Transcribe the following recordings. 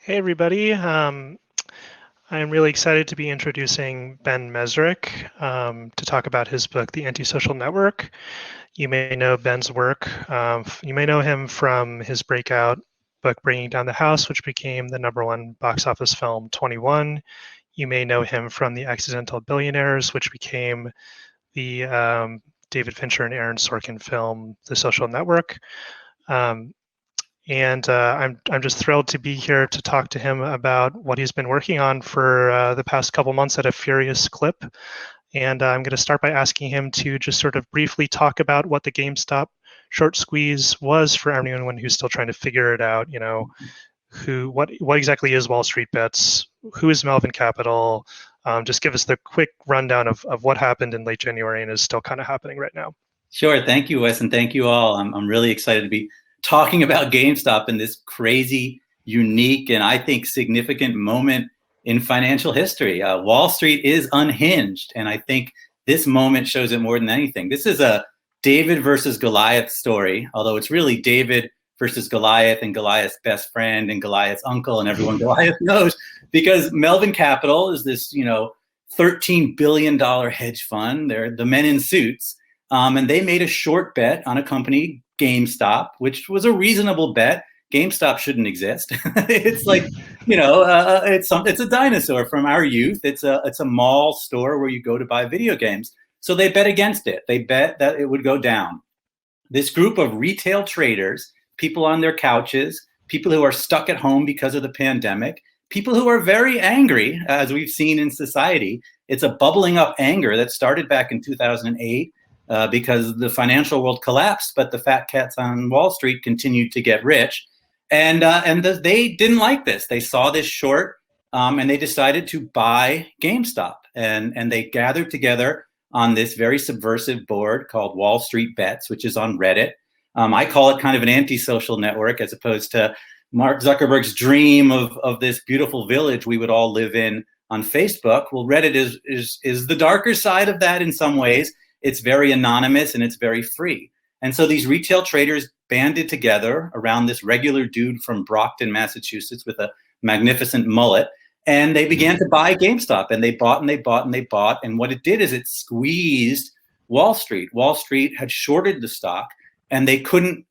Hey everybody. I'm really excited to be introducing Ben Mezrich to talk about his book, The Antisocial Network. You may know Ben's work. You may know him from his breakout book, Bringing Down the House, which became the #1 box office film, 21. You may know him from The Accidental Billionaires, which became the David Fincher and Aaron Sorkin film, The Social Network. Um, and I'm just thrilled to be here to talk to him about what he's been working on for the past couple months at a furious clip. And I'm going to start by asking him to just sort of briefly talk about what the GameStop short squeeze was for anyone who's still trying to figure it out. What exactly is Wall Street Bets? Who is Melvin Capital? Just give us the quick rundown of what happened in late January and is still kind of happening right now. Sure. Thank you, Wes, and thank you all. I'm really excited to be talking about GameStop in this crazy, unique, and I think significant moment in financial history. Wall Street is unhinged, and I think this moment shows it more than anything. This is a David versus Goliath story, although it's really David versus Goliath and Goliath's best friend and Goliath's uncle and everyone Goliath knows, because Melvin Capital is this, $13 billion hedge fund. They're the men in suits. And they made a short bet on a company, GameStop, which was a reasonable bet. GameStop shouldn't exist. It's like, it's a dinosaur from our youth. It's a mall store where you go to buy video games. So they bet against it. They bet that it would go down. This group of retail traders, people on their couches, people who are stuck at home because of the pandemic, people who are very angry, as we've seen in society. It's a bubbling up anger that started back in 2008. Because the financial world collapsed, but the fat cats on Wall Street continued to get rich. And they didn't like this. They saw this short and they decided to buy GameStop. And they gathered together on this very subversive board called Wall Street Bets, which is on Reddit. I call it kind of an antisocial network as opposed to Mark Zuckerberg's dream of this beautiful village we would all live in on Facebook. Well, Reddit is the darker side of that in some ways. It's very anonymous and it's very free. And so these retail traders banded together around this regular dude from Brockton, Massachusetts with a magnificent mullet. And they began to buy GameStop, and they bought and they bought and they bought. And what it did is it squeezed Wall Street. Wall Street had shorted the stock and they couldn't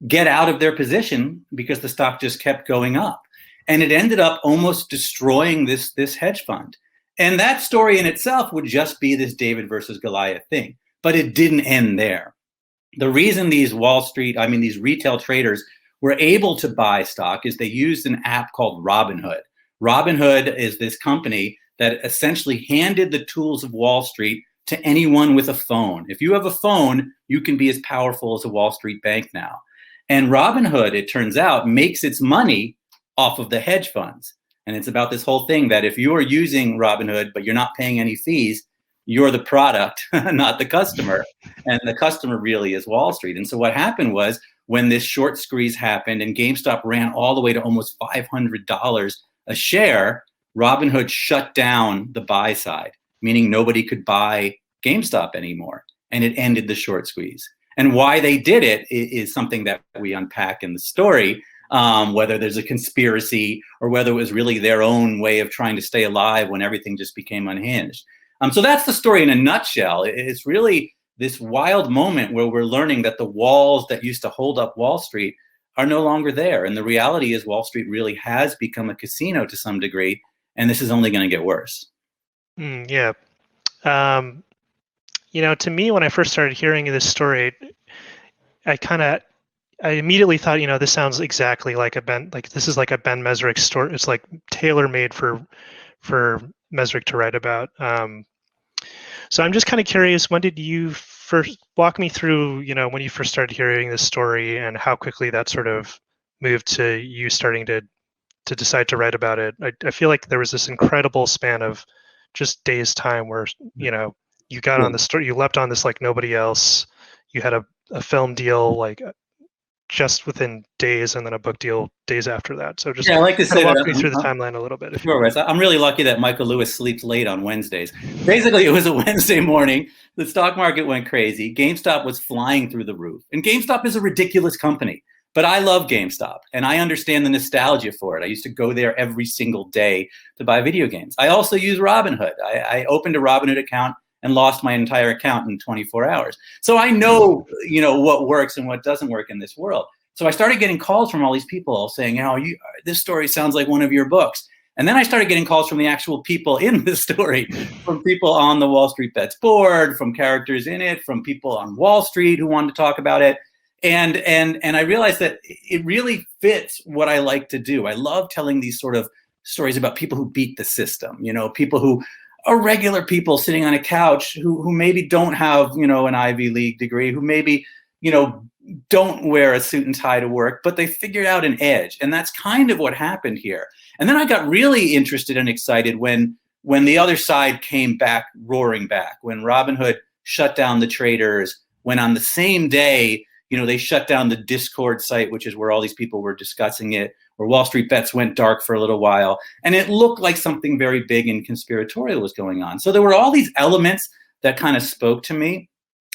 get out of their position because the stock just kept going up. And it ended up almost destroying this hedge fund. And that story in itself would just be this David versus Goliath thing, but it didn't end there. The reason these retail traders were able to buy stock is they used an app called Robinhood. Robinhood is this company that essentially handed the tools of Wall Street to anyone with a phone. If you have a phone, you can be as powerful as a Wall Street bank now. And Robinhood, it turns out, makes its money off of the hedge funds. And it's about this whole thing that if you are using Robinhood, but you're not paying any fees, you're the product, not the customer. And the customer really is Wall Street. And so what happened was when this short squeeze happened and GameStop ran all the way to almost $500 a share, Robinhood shut down the buy side, meaning nobody could buy GameStop anymore. And it ended the short squeeze. And why they did it is something that we unpack in the story. Whether there's a conspiracy or whether it was really their own way of trying to stay alive when everything just became unhinged. So that's the story in a nutshell. It's really this wild moment where we're learning that the walls that used to hold up Wall Street are no longer there. And the reality is Wall Street really has become a casino to some degree, and this is only going to get worse. Yeah. To me, when I first started hearing this story, I immediately thought, this sounds exactly like this is like a Ben Mezrich story. It's like tailor-made for Mezrich to write about. So I'm just kind of curious, when did you first walk me through, when you first started hearing this story and how quickly that sort of moved to you starting to decide to write about it? I feel like there was this incredible span of just days time where, you got on the story, you leapt on this like nobody else. You had a film deal like just within days, and then a book deal days after that. So just I like to say walk me through the timeline a little bit. Sure, Wes. I'm really lucky that Michael Lewis sleeps late on Wednesdays. Basically, it was a Wednesday morning. The stock market went crazy. GameStop was flying through the roof. And GameStop is a ridiculous company. But I love GameStop, and I understand the nostalgia for it. I used to go there every single day to buy video games. I also use Robinhood. I opened a Robinhood account and lost my entire account in 24 hours. So I know, what works and what doesn't work in this world. So I started getting calls from all these people saying, this story sounds like one of your books. And then I started getting calls from the actual people in the story, from people on the Wall Street Bets board, from characters in it, from people on Wall Street who wanted to talk about it. And I realized that it really fits what I like to do. I love telling these sort of stories about people who beat the system, people who are regular people sitting on a couch who maybe don't have, an Ivy League degree, who maybe, don't wear a suit and tie to work, but they figured out an edge. And that's kind of what happened here. And then I got really interested and excited when the other side came back, roaring back, when Robinhood shut down the traders, when on the same day, they shut down the Discord site, which is where all these people were discussing it, where Wall Street Bets went dark for a little while. And it looked like something very big and conspiratorial was going on. So there were all these elements that kind of spoke to me,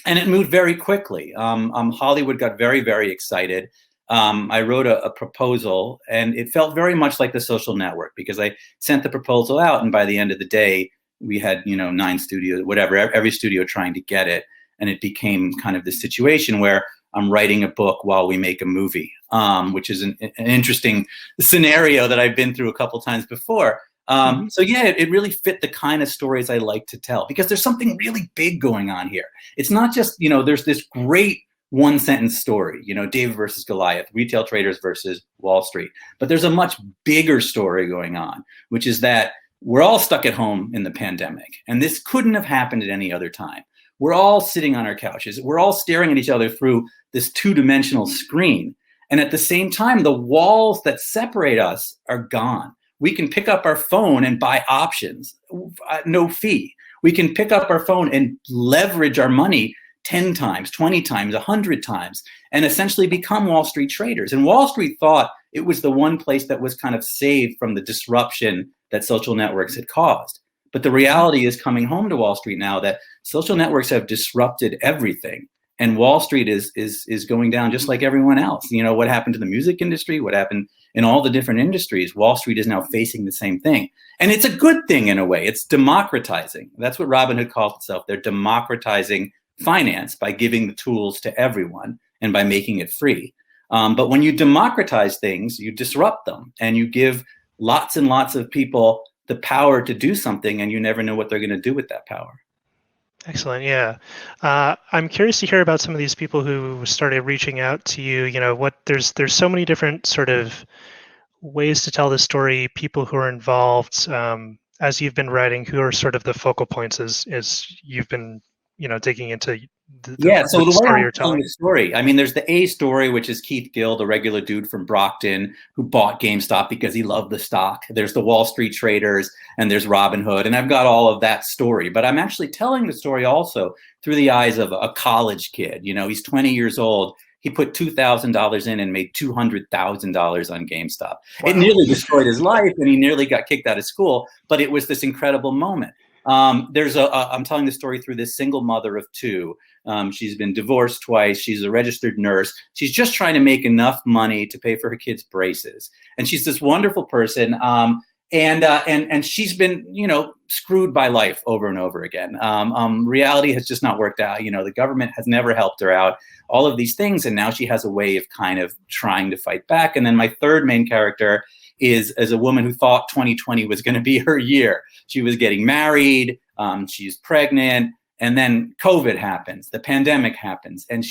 and it moved very quickly. Hollywood got very, very excited. I wrote a proposal, and it felt very much like The Social Network, because I sent the proposal out, and by the end of the day, we had, 9 studios, whatever, every studio trying to get it. And it became kind of this situation where I'm writing a book while we make a movie, which is an interesting scenario that I've been through a couple times before. So yeah, it really fit the kind of stories I like to tell, because there's something really big going on here. It's not just, there's this great one sentence story, David versus Goliath, retail traders versus Wall Street. But there's a much bigger story going on, which is that we're all stuck at home in the pandemic, and this couldn't have happened at any other time. We're all sitting on our couches. We're all staring at each other through this 2-dimensional screen. And at the same time, the walls that separate us are gone. We can pick up our phone and buy options, no fee. We can pick up our phone and leverage our money 10 times, 20 times, 100 times, and essentially become Wall Street traders. And Wall Street thought it was the one place that was kind of saved from the disruption that social networks had caused. But the reality is coming home to Wall Street now that social networks have disrupted everything. And Wall Street is going down just like everyone else. What happened to the music industry, what happened in all the different industries, Wall Street is now facing the same thing. And it's a good thing in a way. It's democratizing. That's what Robinhood calls itself. They're democratizing finance by giving the tools to everyone and by making it free. But when you democratize things, you disrupt them, and you give lots and lots of people the power to do something, and you never know what they're going to do with that power. Excellent. Yeah. I'm curious to hear about some of these people who started reaching out to you. There's so many different sort of ways to tell the story, people who are involved, as you've been writing, who are sort of the focal points as you've been, digging into So the story way you're I'm telling the story, there's the A story, which is Keith Gill, the regular dude from Brockton who bought GameStop because he loved the stock. There's the Wall Street traders, and there's Robinhood, and I've got all of that story. But I'm actually telling the story also through the eyes of a college kid. He's 20 years old. He put $2,000 in and made $200,000 on GameStop. Wow. It nearly destroyed his life, and he nearly got kicked out of school, but it was this incredible moment. I'm telling the story through this single mother of 2. She's been divorced twice. She's a registered nurse. She's just trying to make enough money to pay for her kids' braces. And she's this wonderful person. And she's been, screwed by life over and over again. Reality has just not worked out. The government has never helped her out, all of these things. And now she has a way of kind of trying to fight back. And then my third main character is a woman who thought 2020 was going to be her year. She was getting married. She's pregnant. And then COVID happens, the pandemic happens, and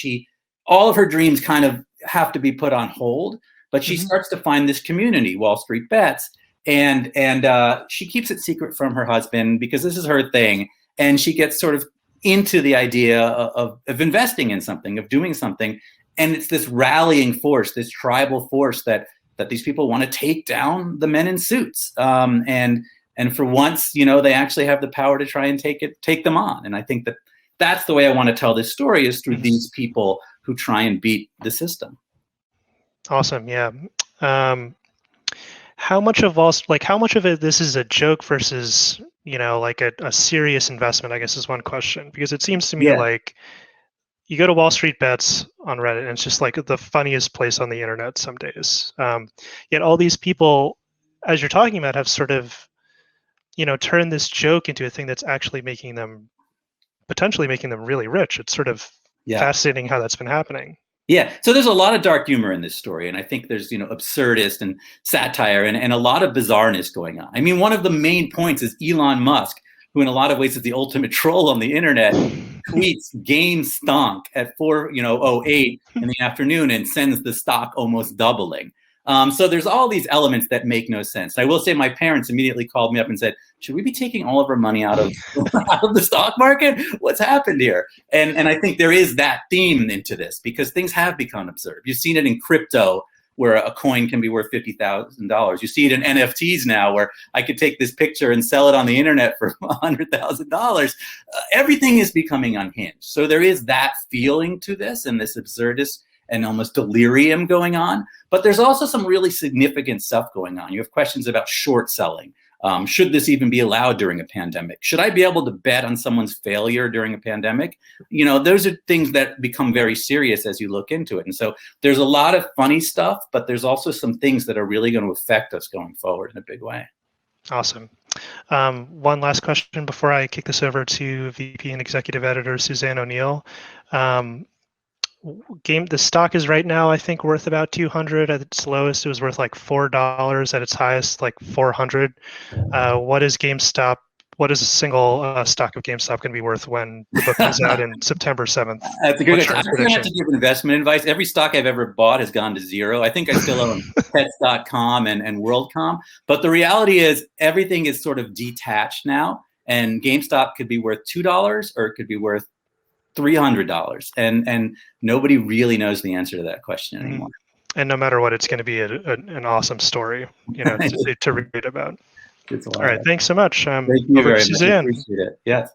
all of her dreams kind of have to be put on hold, but she starts to find this community, Wall Street Bets, and she keeps it secret from her husband because this is her thing, and she gets sort of into the idea of investing in something, of doing something, and it's this rallying force, this tribal force that these people want to take down the men in suits, and for once, they actually have the power to try and take them on. And I think that's the way I want to tell this story, is through these people who try and beat the system. Awesome. Yeah. How much of it this is a joke versus, like a serious investment, I guess, is one question, because it seems to me like you go to Wall Street Bets on Reddit, and it's just like the funniest place on the internet some days. Yet all these people, as you're talking about, have sort of, turned this joke into a thing that's actually potentially making them really rich. It's sort of fascinating how that's been happening. Yeah, so there's a lot of dark humor in this story, and I think there's absurdist and satire and a lot of bizarreness going on. I mean, one of the main points is Elon Musk, who in a lot of ways is the ultimate troll on the internet, tweets "game stonk" at 4:08 in the afternoon and sends the stock almost doubling. So there's all these elements that make no sense. I will say my parents immediately called me up and said, should we be taking all of our money out of out of the stock market? What's happened here? And I think there is that theme into this because things have become absurd. You've seen it in crypto where a coin can be worth $50,000. You see it in NFTs now where I could take this picture and sell it on the internet for $100,000. Everything is becoming unhinged. So there is that feeling to this and this absurdist and almost delirium going on. But there's also some really significant stuff going on. You have questions about short selling. Should this even be allowed during a pandemic? Should I be able to bet on someone's failure during a pandemic? Those are things that become very serious as you look into it. And so there's a lot of funny stuff, but there's also some things that are really going to affect us going forward in a big way. Awesome. One last question before I kick this over to VP and Executive Editor Suzanne O'Neill. The stock is right now, I think, worth about 200. At its lowest, it was worth like $4. At its highest, like 400. What is GameStop? What is a single stock of GameStop going to be worth when the book comes out in September 7th? That's a good question. I'm going to have to give investment advice. Every stock I've ever bought has gone to zero. I think I still own Pets.com and WorldCom. But the reality is everything is sort of detached now. And GameStop could be worth $2 or it could be worth $300, and nobody really knows the answer to that question anymore. And no matter what, it's going to be an awesome story, to read about. All right, thanks so much. Thank you very much. Suzanne. Appreciate it. Yes.